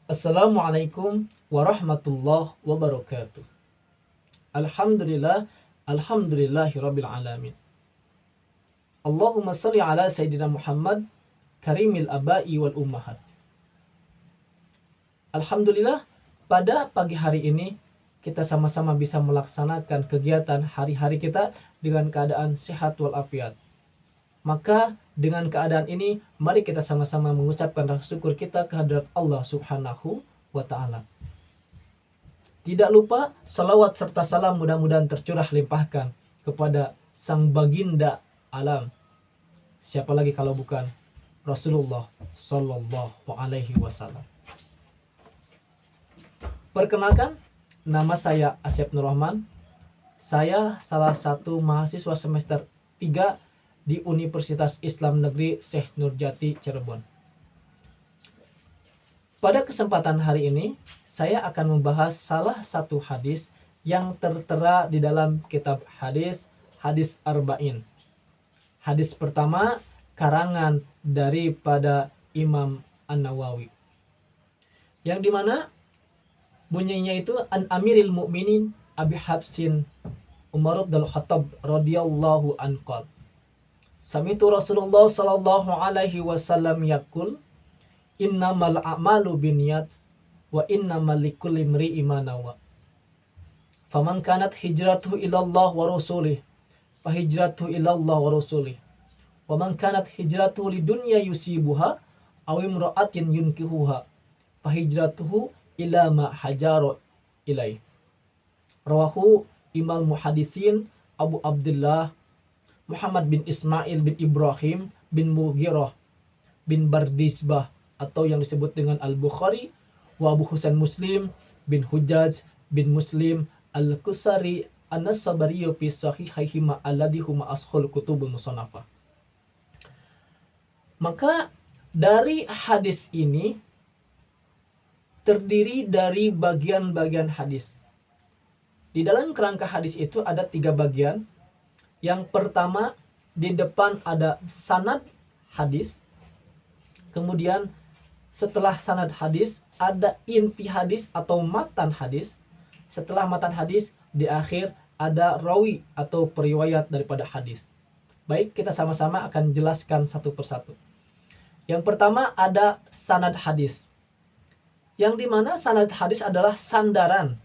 Assalamualaikum warahmatullahi wabarakatuh. Alhamdulillahirabbil alamin. Allahumma shalli ala sayyidina Muhammad karimil abai wal ummahat. Alhamdulillah, pada pagi hari ini kita sama-sama bisa melaksanakan kegiatan hari-hari kita dengan keadaan sehat walafiat. Maka dengan keadaan ini, mari kita sama-sama mengucapkan rasa syukur kita kehadirat Allah Subhanahu wa Ta'ala. Tidak lupa salawat serta salam mudah-mudahan tercurah limpahkan kepada sang baginda alam. Siapa lagi kalau bukan Rasulullah Sallallahu Alaihi Wasallam. Perkenalkan, nama saya Asep Nur Rahman. Saya salah satu mahasiswa semester 3 di Universitas Islam Negeri Syekh Nurjati Cirebon. Pada kesempatan hari ini, saya akan membahas salah satu hadis yang tertera di dalam kitab hadis Arba'in. Hadis pertama karangan daripada Imam An-Nawawi. Yang dimana bunyinya itu An Amiril Mukminin Abi Hafsin Umar bin Khattab radhiyallahu anhu. Sami'tu Rasulullah sallallahu alaihi wasallam yaqul innamal a'malu binniyat wa innamal likulli imri'in ma nawa. Faman kanat hijratuhu ila Allah wa rasulih fa hijratuhu ila Allah wa rasulih. Wa man kanat hijratuhu lidunya yusibuha aw imra'atin yunkihuha fa hijratuhu ila ma hajara ilaih. Rawahu Imam Muhaddisin Abu Abdullah Muhammad bin Ismail bin Ibrahim bin Mughirah bin Bardizbah atau yang disebut dengan Al-Bukhari wa Abu Husain Muslim bin Hujjaj bin Muslim Al-Qusari An-Nasabari fi sahihihima alladhi huma ashul kutubul musannafah. Maka dari hadis ini terdiri dari bagian-bagian hadis. Di dalam kerangka hadis itu ada 3 bagian. Yang pertama, di depan ada sanad hadis. Kemudian setelah sanad hadis ada inti hadis atau matan hadis. Setelah matan hadis, di akhir ada rawi atau periwayat daripada hadis. Baik, kita sama-sama akan jelaskan satu persatu. Yang pertama ada sanad hadis. Yang dimana sanad hadis adalah sandaran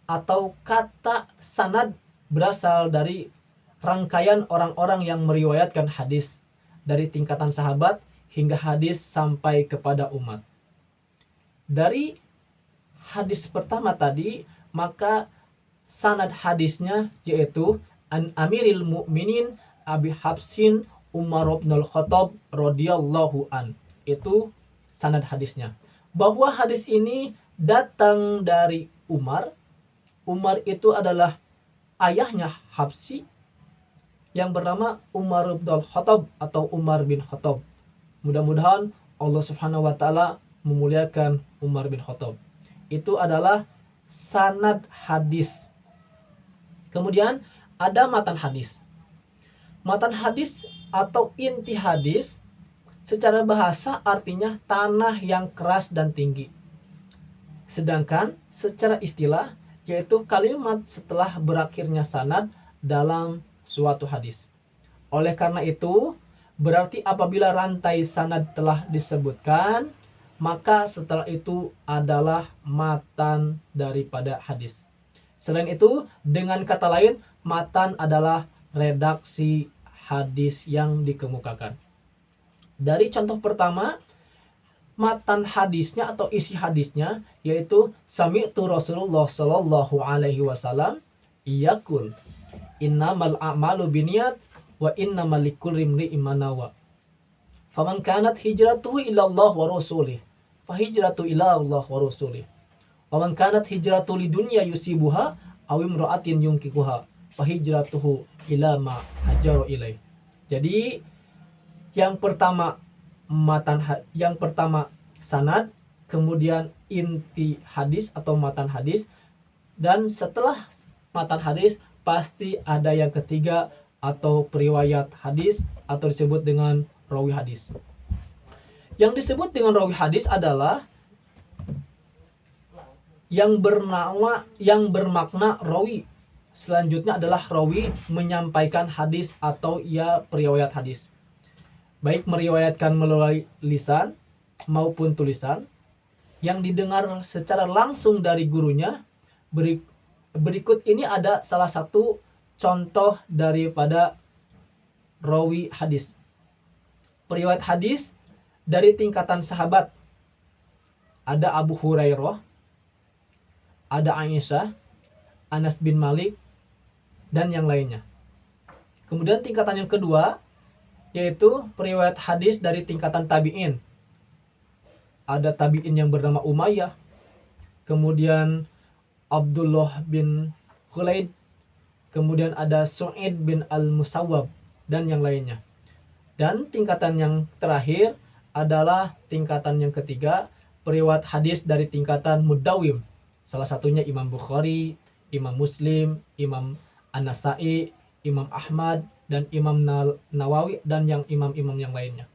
atau kata sanad berasal dari rangkaian orang-orang yang meriwayatkan hadis dari tingkatan sahabat hingga hadis sampai kepada umat. Dari hadis pertama tadi, maka sanad hadisnya yaitu An Amiril Mukminin Abi Hafsin Umar bin Khattab radhiyallahu an. Itu sanad hadisnya. Bahwa hadis ini datang dari Umar. Umar itu adalah ayahnya Hafsi yang bernama Umar bin Khattab atau Umar bin Khattab. Mudah-mudahan Allah Subhanahu wa Ta'ala memuliakan Umar bin Khattab. Itu adalah sanad hadis. Kemudian ada matan hadis. Matan hadis atau inti hadis secara bahasa artinya tanah yang keras dan tinggi. Sedangkan secara istilah yaitu kalimat setelah berakhirnya sanad dalam suatu hadis. Oleh karena itu, berarti apabila rantai sanad telah disebutkan, maka setelah itu adalah matan daripada hadis. Selain itu, dengan kata lain, matan adalah redaksi hadis yang dikemukakan. Dari contoh pertama, matan hadisnya atau isi hadisnya yaitu Sami'tu Rasulullah sallallahu alaihi wasallam yaqul innamal a'malu binniyat wa innamal likulli imri'in ma nawa. Faman kanat hijratuhu ila Allah wa rasulih fa hijratu ila Allah wa rasulih. Wa man kanat hijratuhu lidunya yusibuha aw imra'atin yunkihuha fa hijratuhu ila ma hajara ilaih. Jadi yang pertama sanad, kemudian inti hadis atau matan hadis, dan setelah matan hadis pasti ada yang ketiga atau periwayat hadis atau disebut dengan rawi hadis. Yang disebut dengan rawi hadis adalah yang bermakna rawi. Selanjutnya adalah rawi menyampaikan hadis atau ia periwayat hadis. Baik meriwayatkan melalui lisan maupun tulisan yang didengar secara langsung dari gurunya. Berikut ini ada salah satu contoh daripada rawi hadis. Periwayat hadis dari tingkatan sahabat. Ada Abu Hurairah, ada Aisyah, Anas bin Malik, dan yang lainnya. Kemudian tingkatan yang kedua yaitu periwayat hadis dari tingkatan tabi'in. Ada tabi'in yang bernama Umayyah, kemudian Abdullah bin Khulaid, kemudian ada Su'id bin Al-Musawwab, dan yang lainnya. Dan tingkatan yang terakhir adalah tingkatan yang ketiga, periwayat hadis dari tingkatan mudawim. Salah satunya Imam Bukhari, Imam Muslim, Imam An-Nasa'i, Imam Ahmad, dan Imam Nawawi, dan yang imam-imam yang lainnya.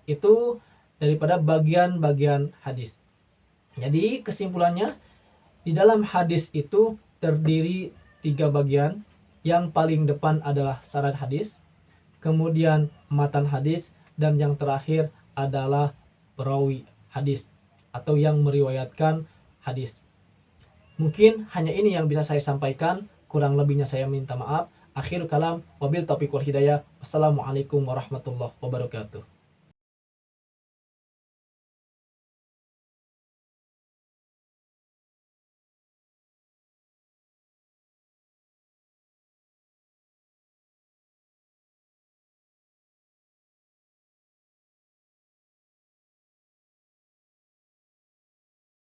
Itu daripada bagian-bagian hadis. Jadi kesimpulannya, di dalam hadis itu terdiri 3 bagian. Yang paling depan adalah sanad hadis, kemudian matan hadis, dan yang terakhir adalah perawi hadis atau yang meriwayatkan hadis. Mungkin hanya ini yang bisa saya sampaikan, kurang lebihnya saya minta maaf. Akhir kalam, wabil taufiq wal hidayah. Wassalamualaikum warahmatullahi wabarakatuh.